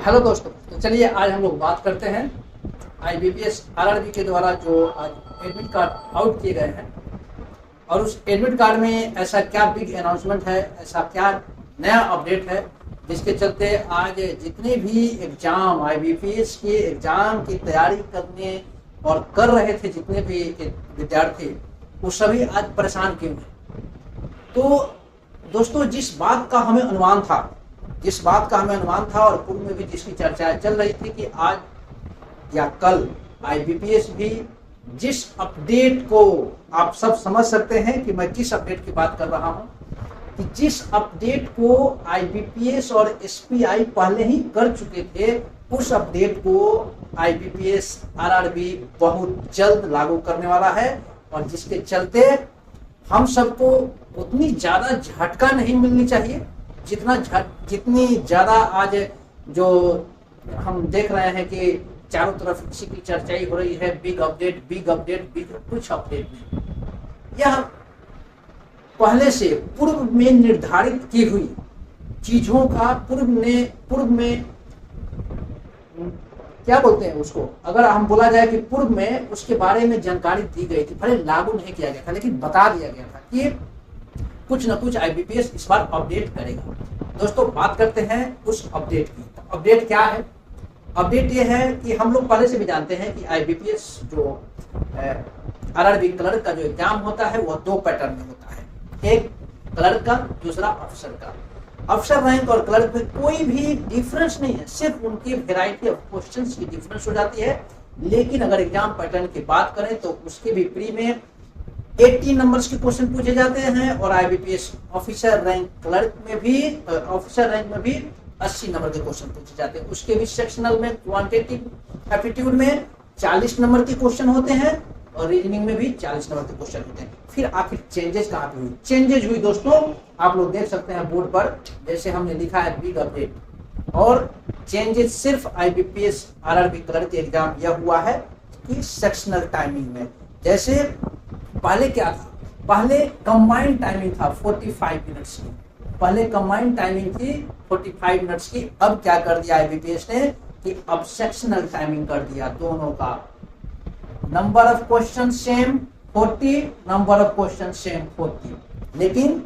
Hello दोस्तों, तो चलिए आज हम लोग बात करते हैं आईबीपीएस आरआरबी के द्वारा जो आज एडमिट कार्ड आउट किए गए हैं और उस एडमिट कार्ड में ऐसा क्या बिग अनाउंसमेंट है, ऐसा क्या नया अपडेट है जिसके चलते आज जितने भी एग्जाम आईबीपीएस के एग्जाम की तैयारी करने और कर रहे थे जितने भी विद्यार्थी वो सभी आज परेशान क्यों हैं। तो दोस्तों जिस बात का हमें अनुमान था और पूर्व में भी जिसकी चर्चाएं चल रही थी कि आज या कल आईबीपीएस भी जिस अपडेट को आप सब समझ सकते हैं कि मैं किस अपडेट की बात कर रहा हूं कि जिस अपडेट को आईबीपीएस और एसपीआई पहले ही कर चुके थे उस अपडेट को आईबीपीएस आरआरबी बहुत जल्द लागू करने वाला है और जिसके चलते हम सबको उतनी ज्यादा झटका नहीं मिलनी चाहिए जितनी ज्यादा आज जो हम देख रहे हैं कि चारों तरफ इसी की चर्चा ही हो रही है। बिग अपडेट कुछ अपडेट नहीं। यह पहले से पूर्व में निर्धारित की हुई चीजों का पूर्व में क्या बोलते हैं उसको, अगर हम बोला जाए कि पूर्व में उसके बारे में जानकारी दी गई थी, भले लागू नहीं किया गया था लेकिन बता दिया गया था कि कुछ न कुछ आईबीपीएस इस बार अपडेट करेगा। दोस्तों बात करते हैं उस अपडेट की। तो अपडेट क्या है? अपडेट ये है कि हम लोग पहले से भी जानते हैं कि आईबीपीएस जो आरआरबी क्लर्क का जो एग्जाम होता है वह दो पैटर्न में होता है, एक क्लर्क का, दूसरा अफसर का। अफसर रैंक और क्लर्क में कोई भी डिफरेंस नहीं है, सिर्फ उनकी वेराइटी ऑफ क्वेश्चंस की डिफरेंस हो जाती है। लेकिन अगर एग्जाम पैटर्न की बात करें तो उसके भी प्री में 80 नंबर्स के क्वेश्चन पूछे जाते हैं और आईबीपीएस ऑफिसर रैंक क्लर्क में भी ऑफिसर रैंक में भी 80 नंबर के क्वेश्चन पूछे जाते हैं। उसके भी सेक्शनल में क्वांटिटेटिव एप्टीट्यूड में 40 नंबर के क्वेश्चन होते हैं और रीजनिंग में भी 40 नंबर के क्वेश्चन होते हैं। फिर आखिर चेंजेस कहाँ पे हुई? चेंजेस हुई दोस्तों, आप लोग देख सकते हैं बोर्ड पर, जैसे हमने लिखा है बिग अपडेट। और चेंजेस सिर्फ आईबीपीएस आरआरबी क्लर्क एग्जाम यह हुआ है कि सेक्शनल टाइमिंग में। जैसे पहले क्या था, पहले कंबाइंड टाइमिंग था 45 मिनट्स की, पहले कंबाइंड टाइमिंग थी 45 मिनट्स की। अब क्या कर दिया आईबीपीएस ने कि अब सेक्शनल टाइमिंग कर दिया दोनों का। Number of question same 40, number of question same 40, लेकिन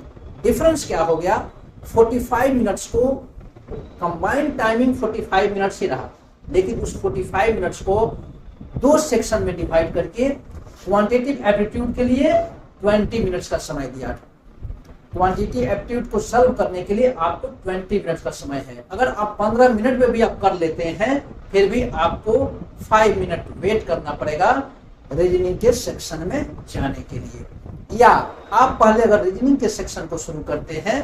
डिफरेंस क्या हो गया? 45 मिनट्स को कंबाइंड टाइमिंग 45 मिनट्स ही रहा, लेकिन उस 45 मिनट्स को दो सेक्शन में डिवाइड करके क्वांटिटेटिव एप्टीट्यूड के लिए 20 मिनट्स का समय दिया। क्वांटिटेटिव एप्टीट्यूड को सॉल्व करने के लिए आपको 20 मिनट्स का समय है। अगर आप 15 मिनट में भी आप कर लेते हैं फिर भी आपको 5 मिनट वेट करना पड़ेगा रीजनिंग के सेक्शन में जाने के लिए। या आप पहले अगर रीजनिंग के सेक्शन को शुरू करते हैं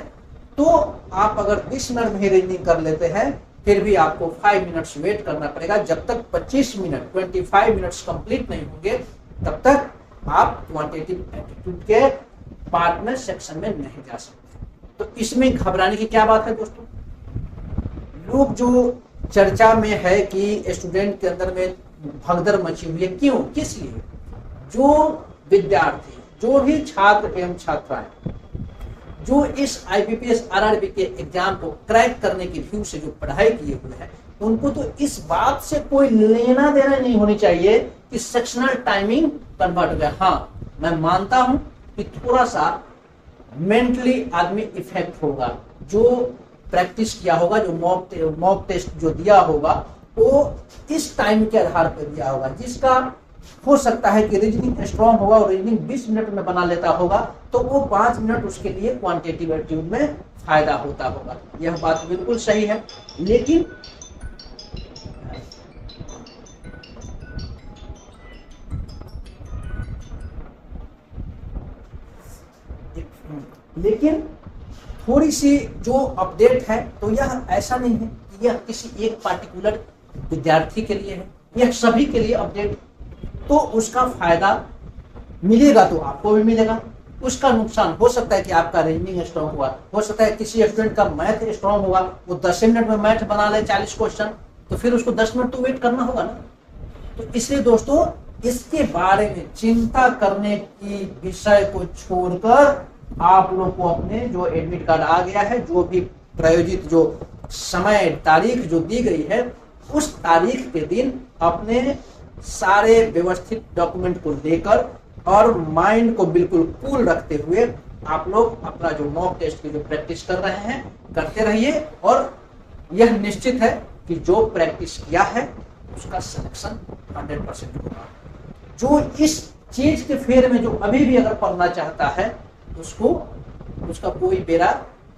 तो आप अगर 20 मिनट में ही रीजनिंग कर लेते हैं फिर भी आपको 5 मिनट्स वेट करना पड़ेगा। जब तक 25 मिनट 25 मिनट्स कंप्लीट नहीं होंगे तब तक आप क्वांटिटेटिव एप्टीट्यूड के पार्ट में सेक्शन में नहीं जा सकते। तो इसमें घबराने की क्या बात है दोस्तों? लोग जो चर्चा में है कि स्टूडेंट के अंदर में भगदड़ मची हुई है, क्यों, किस लिए? जो विद्यार्थी, जो भी छात्र एवं छात्राएं जो इस आईबीपीएस आरआरबी के एग्जाम को क्रैक करने की व्यू से जो पढ़ाई किए हुए हैं उनको तो इस बात से कोई लेना देना नहीं होनी चाहिए कि सेक्शनल टाइमिंग कन्वर्ट हो गया। हाँ, मैं मानता हूं कि थोड़ा सा मेंटली आदमी इफेक्ट होगा, जो प्रैक्टिस किया होगा, जो मॉक टेस्ट जो दिया होगा वो इस टाइम के आधार पर दिया होगा, जिसका हो सकता है कि रीजनिंग स्ट्रॉन्ग होगा और रीजनिंग 20 मिनट में बना लेता होगा तो वो 5 मिनट उसके लिए क्वांटिटेटिव एप्टीट्यूड में फायदा होता होगा। यह बात बिल्कुल सही है। लेकिन थोड़ी सी जो अपडेट है तो यह ऐसा नहीं है कि यह किसी एक पार्टिकुलर विद्यार्थी के लिए है, यह सभी के लिए अपडेट। तो उसका फायदा मिलेगा तो आपको भी मिलेगा, उसका नुकसान हो सकता है कि आपका रीजनिंग स्ट्रॉन्ग हुआ, हो सकता है किसी स्टूडेंट का मैथ स्ट्रॉन्ग हुआ, वो 10 मिनट में मैथ बना ले 40 क्वेश्चन, तो फिर उसको 10 मिनट तो वेट करना होगा ना। तो इसलिए दोस्तों इसके बारे में चिंता करने की विषय को छोड़कर आप लोग को अपने जो एडमिट कार्ड आ गया है, जो भी प्रायोजित जो समय तारीख जो दी गई है उस तारीख के दिन अपने सारे व्यवस्थित डॉक्यूमेंट को लेकर और माइंड को बिल्कुल कूल रखते हुए आप लोग अपना जो मॉक टेस्ट की जो प्रैक्टिस कर रहे हैं करते रहिए। और यह निश्चित है कि जो प्रैक्टिस किया है उसका सिलेक्शन 100% होगा। जो इस चीज के फेर में जो अभी भी अगर पढ़ना चाहता है उसको उसका कोई बेड़ा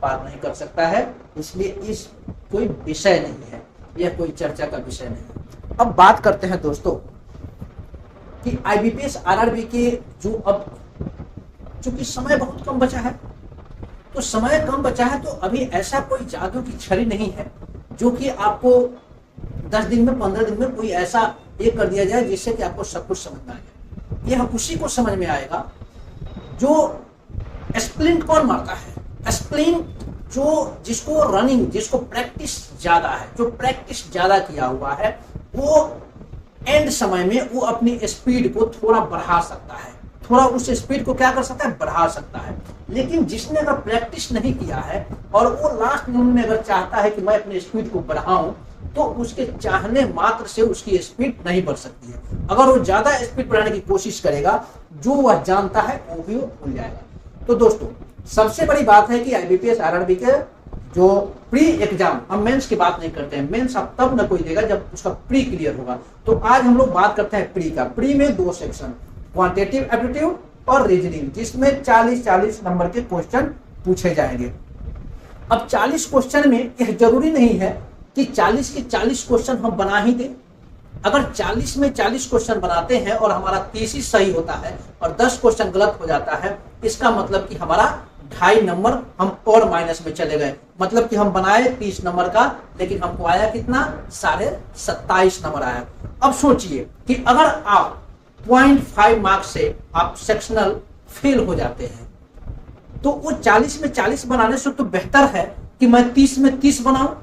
पार नहीं कर सकता है। इसलिए इस कोई विषय नहीं है, यह कोई चर्चा का विषय नहीं। अब बात करते हैं दोस्तों कि आईबीपीएस आरआरबी के जो अब चूंकि समय बहुत कम बचा है, तो समय कम बचा है तो अभी ऐसा कोई जादू की छड़ी नहीं है जो कि आपको 10 दिन में 15 दिन में कोई ऐसा एक कर दिया जाए जिससे कि आपको सब कुछ समझ में आ जाए। यह उसी को समझ में आएगा जो स्प्लिंट कौन मारता है। स्प्लिंट जो जिसको रनिंग, जिसको प्रैक्टिस ज्यादा है, जो प्रैक्टिस ज्यादा किया हुआ है, वो एंड समय में वो अपनी स्पीड को थोड़ा बढ़ा सकता है, थोड़ा उस स्पीड को क्या कर सकता है, बढ़ा सकता है। लेकिन जिसने अगर प्रैक्टिस नहीं किया है और वो लास्ट मोमेंट में अगर चाहता है कि मैं अपनी स्पीड को बढ़ाऊं, तो उसके चाहने मात्र से उसकी स्पीड नहीं बढ़ सकती है। अगर वो ज्यादा स्पीड बढ़ाने की कोशिश करेगा, जो वह जानता है वो भी भूल जाएगा। तो दोस्तों सबसे बड़ी बात है कि आईबीपीएस आरआरबी के जो प्री एग्जाम, हम मेंस की बात नहीं करते हैं, मेंस अब तब न कोई देगा जब उसका प्री क्लियर होगा। तो आज हम लोग बात करते हैं प्री का। प्री में 2 सेक्शन, क्वांटिटेटिव एप्टीट्यूड और रीजनिंग, जिसमें 40-40 नंबर के क्वेश्चन पूछे जाएंगे। अब 40 क्वेश्चन में यह जरूरी नहीं है कि 40 के 40 क्वेश्चन हम बना ही दें। अगर 40 में 40 क्वेश्चन बनाते हैं और हमारा 30 ही सही होता है और 10 क्वेश्चन गलत हो जाता है, इसका मतलब कि हमारा 2.5 नंबर हम और माइनस में चले गए। मतलब कि हम बनाए 30 नंबर का, लेकिन हमको आया कितना, 27.5 नंबर आया। अब सोचिए कि अगर आप 0.5 मार्क्स से आप सेक्शनल फेल हो जाते हैं, तो वो 40 में 40 बनाने से तो बेहतर है कि मैं 30 में 30 बनाऊं।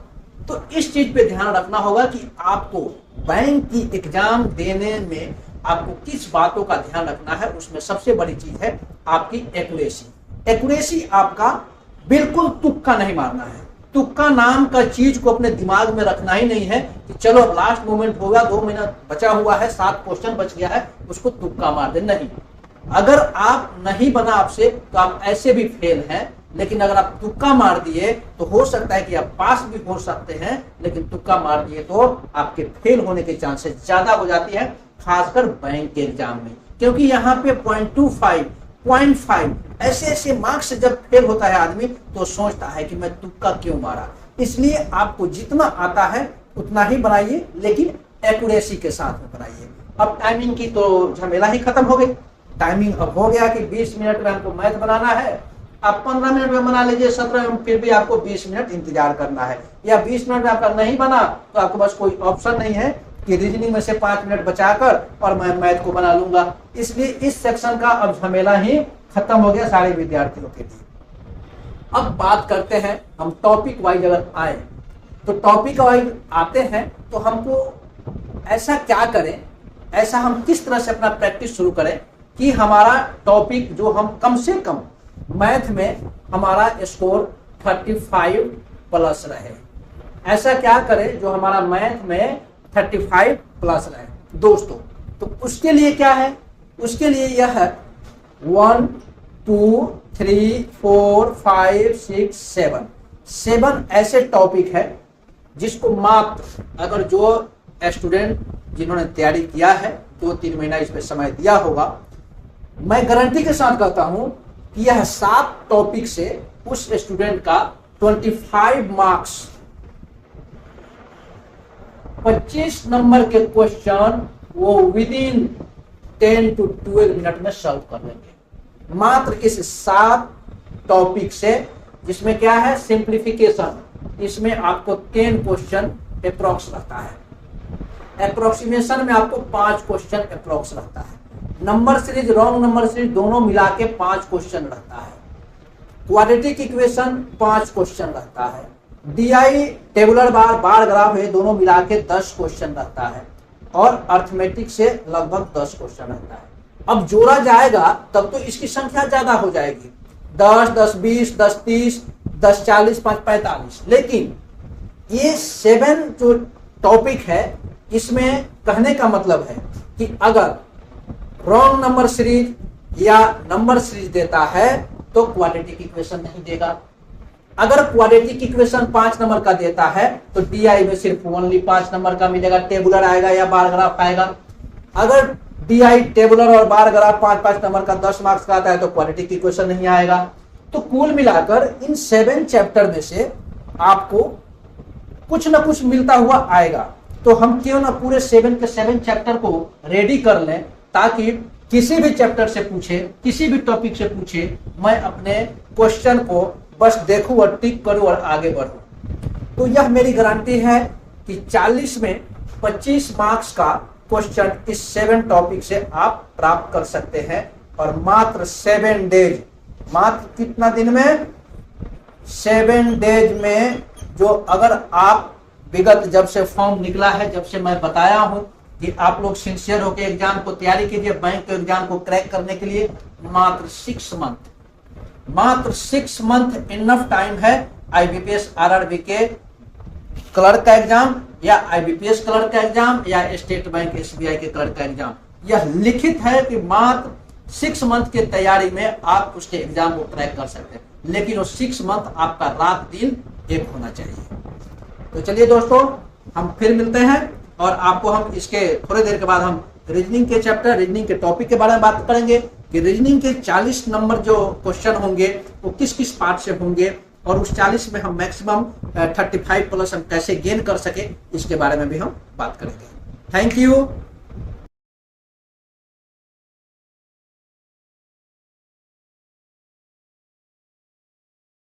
तो इस चीज पे ध्यान रखना होगा कि आपको बैंक की एग्जाम देने में आपको किस बातों का ध्यान रखना है। उसमें सबसे बड़ी चीज है आपकी एक्यूरेसी। एक्यूरेसी आपका बिल्कुल तुक्का नहीं मारना है। तुक्का नाम का चीज को अपने दिमाग में रखना ही नहीं है कि चलो लास्ट मोमेंट होगा, 2 मिनट बचा हुआ है, 7 क्वेश्चन बच गया है, उसको तुक्का मार दे। नहीं, अगर आप नहीं बना आपसे तो आप ऐसे भी फेल हैं। लेकिन अगर आप तुक्का मार दिए तो हो सकता है कि आप पास भी हो सकते हैं, लेकिन तुक्का मार दिए तो आपके फेल होने के चांसेस ज्यादा हो जाती है, खासकर बैंक के एग्जाम में। क्योंकि यहाँ पे 0.25, 0.5 ऐसे मार्क्स से जब फेल होता है आदमी तो सोचता है कि मैं तुक्का क्यों मारा। इसलिए आपको जितना आता है उतना ही बनाइए, लेकिन एक्यूरेसी के साथ में बनाइए। अब टाइमिंग की तो झमेला ही खत्म हो गई। टाइमिंग अब हो गया कि 20 मिनट में हमको मैथ बनाना है। आप 15 मिनट में बना लीजिए, 17 में, फिर भी आपको 20 मिनट इंतजार करना है। या 20 मिनट में आपका नहीं बना तो आपके पास कोई ऑप्शन नहीं है कि रीजनिंग में से 5 मिनट बचाकर और मैं मैथ को बना लूंगा। इसलिए इस सेक्शन का अब झमेला ही खत्म हो गया सारे विद्यार्थियों के लिए। अब बात करते हैं हम टॉपिक वाइज। अगर आए तो टॉपिक वाइज आते हैं तो हमको ऐसा क्या करें, ऐसा हम किस तरह से अपना प्रैक्टिस शुरू करें कि हमारा टॉपिक जो हम कम से कम मैथ में हमारा स्कोर 35 प्लस रहे। ऐसा क्या करें जो हमारा मैथ में 35 प्लस रहे दोस्तों। तो उसके लिए क्या है, उसके लिए यह है 1 2 3 4 5 6 7 ऐसे टॉपिक है जिसको मात्र अगर जो स्टूडेंट जिन्होंने तैयारी किया है 2-3 महीना इस पे समय दिया होगा, मैं गारंटी के साथ कहता हूं कि यह 7 टॉपिक से उस स्टूडेंट का 25 मार्क्स 25 नंबर के क्वेश्चन वो विदिन 10 to 12 मिनट में सॉल्व कर लेंगे। मात्र इस 7 टॉपिक से, जिसमें क्या है सिंप्लीफिकेशन, इसमें आपको 10 क्वेश्चन अप्रोक्स रहता है। अप्रोक्सीमेशन में आपको 5 क्वेश्चन अप्रोक्स रहता है। Number series, wrong number series दोनों मिला के 5 क्वेश्चन रहता है। क्वाड्रेटिक इक्वेशन 5 क्वेश्चन रहता है। डीआई, टेबुलर बार, बार ग्राफ, ये दोनों मिला के 10 क्वेश्चन रहता है। और अर्थमेटिक से लगभग 10 क्वेश्चन रहता है। अब जोड़ा जाएगा तब तो इसकी संख्या ज्यादा हो जाएगी, 10, 10, 20, 10, 30, 10, 40, 5, 45। लेकिन ये 7 जो टॉपिक है, इसमें कहने का मतलब है कि अगर रॉन्ग नंबर सीरीज या नंबर सीरीज देता है तो क्वाड्रेटिक इक्वेशन नहीं देगा। अगर क्वाड्रेटिक इक्वेशन 5 नंबर का देता है तो डीआई में सिर्फ ओनली 5 नंबर का मिलेगा, टेबुलर आएगा या बार ग्राफ आएगा। अगर डीआई, टेबुलर और बार ग्राफ 5-5 नंबर का 10 मार्क्स का आता है तो क्वाड्रेटिक इक्वेशन नहीं आएगा। तो कुल मिलाकर इन 7 चैप्टर में से आपको कुछ ना कुछ मिलता हुआ आएगा। तो हम क्यों ना पूरे 7 के 7 चैप्टर को रेडी कर लें, ताकि किसी भी चैप्टर से पूछे, किसी भी टॉपिक से पूछे, मैं अपने क्वेश्चन को बस देखूं और टिक करूं और आगे बढ़ूं। तो यह मेरी गारंटी है कि 40 में 25 मार्क्स का क्वेश्चन इस 7 टॉपिक से आप प्राप्त कर सकते हैं, और मात्र 7 डेज, मात्र कितना दिन में, 7 डेज में। जो अगर आप विगत जब से फॉर्म निकला है, जब से मैं बताया हूं कि आप लोग सिंसियर होकर एग्जाम को तैयारी कीजिए, बैंक के एग्जाम को क्रैक करने के लिए मात्र 6 मंथ इनफ टाइम है। आईबीपीएस आरआरबी के क्लर्क का एग्जाम या आईबीपीएस क्लर्क का एग्जाम या स्टेट बैंक एसबीआई के क्लर्क का एग्जाम, यह लिखित है कि मात्र 6 मंथ की तैयारी में आप उसके एग्जाम को क्रैक कर सकते हैं। लेकिन वो 6 मंथ आपका रात दिन एक होना चाहिए। तो चलिए दोस्तों, हम फिर मिलते हैं और आपको हम इसके थोड़ी देर के बाद हम रीजनिंग के चैप्टर, रीजनिंग के टॉपिक के बारे में बात करेंगे कि रीजनिंग के 40 नंबर जो क्वेश्चन होंगे वो किस किस पार्ट से होंगे, और उस 40 में हम मैक्सिमम 35 प्लस हम कैसे गेन कर सके, इसके बारे में भी हम बात करेंगे। Thank you.